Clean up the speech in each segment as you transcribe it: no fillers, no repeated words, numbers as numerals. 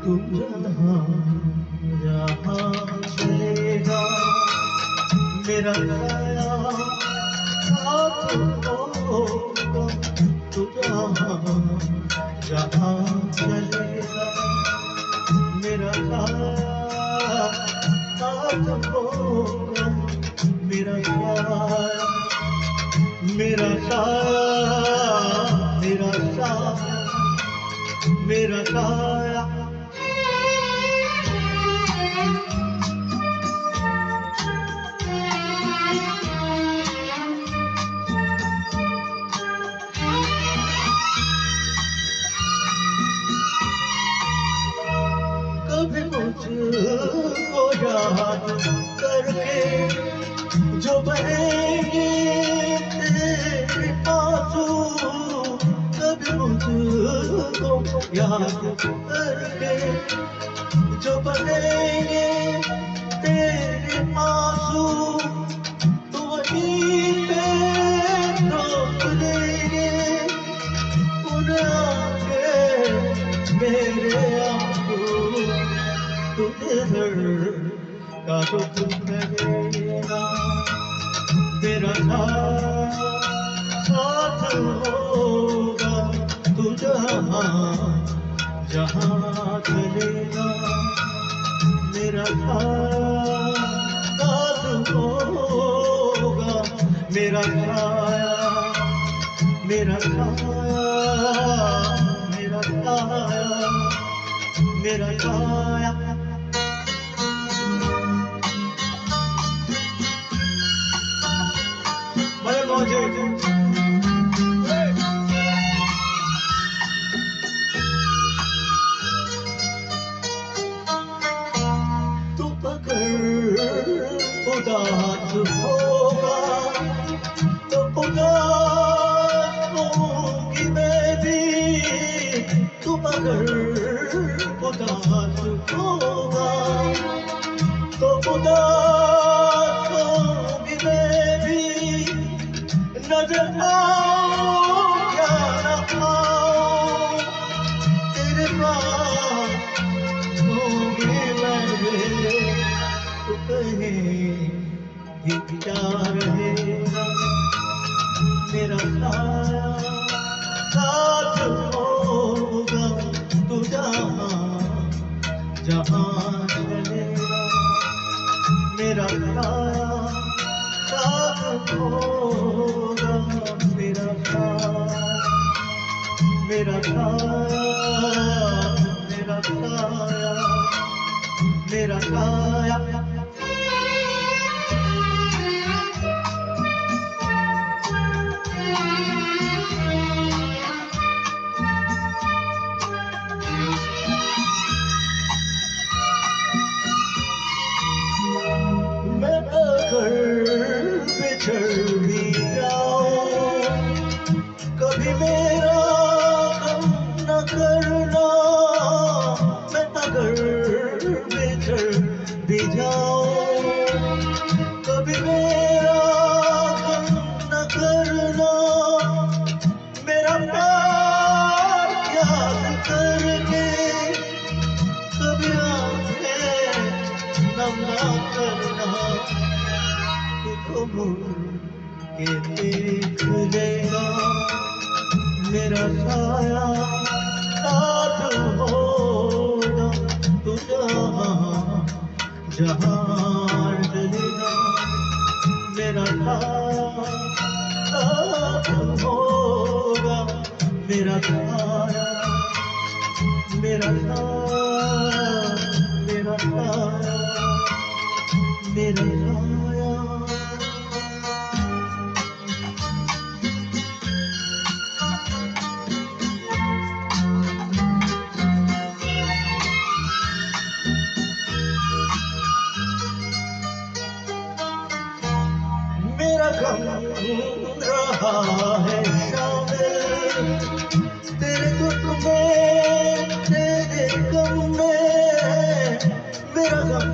तू जहाँ जहाँ चलेगा मेरा साया साथ होगा। तू जहाँ जहाँ चलेगा मेरा साया साथ होगा। मेरा साया मेरा साया मेरा साया मेरा साया। कभी मुझको याद करके जो बहेंगे तेरे आंसू, कभी मुझको याद करके जो बहेंगे तेरे आंसू, तो वहीं पे रोक देंगे उन्हें आके मेरे आंसू। तुझे का दुख लगेगा तेरा साथ होगा। तू जहाँ जहाँ चलेगा मेरा साथ होगा। मेरा साया मेरा साया मेरा साया मेरा साया। तू अगर उदास होगा तो उदास होगी मैं भी। तू अगर उदास होगा तो उदास होगी मैं भी। नजर आओ या न आओ तेरे पास होंगे मेरे। तू कहीं भी क्या रहेगा मेरा साया साथ होगा। तू जहाँ जहाँ चलेगा मेरा साया साथ होगा। मेरा साया मेरा साया मेरा साया मेरा साया। मैं अगर बिछड़ भी जाऊं कभी मेरा गम न करना। मैं अगर बिछड़ भी जाऊं कभी मेरा गम न करना। मेरा प्यार याद करके कभी आंखें नम न करना। तुझको मुड़ के देख लेगा मेरा साया साथ होगा। तू जहाँ जहाँ चलेगा मेरा साया साथ होगा। मेरा साया मेरा साया मेरा साया मेरा साया। मेरा गम रहा है शामिल तेरे दुख में तेरे गम में। मेरा गम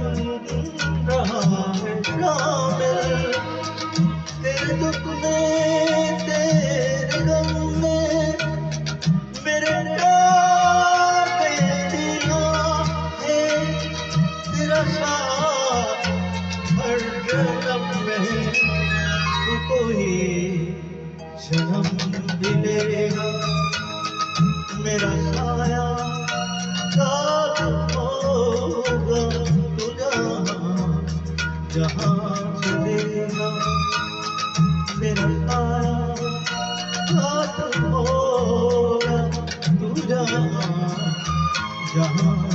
रहा है शामिल तेरे दुख में तेरे गम में। मेरे प्यार में दिया मिलेगा मेरा साया साथ होगा तू जहाँ चलेगा मेरा साया साथ होगा तू जहाँ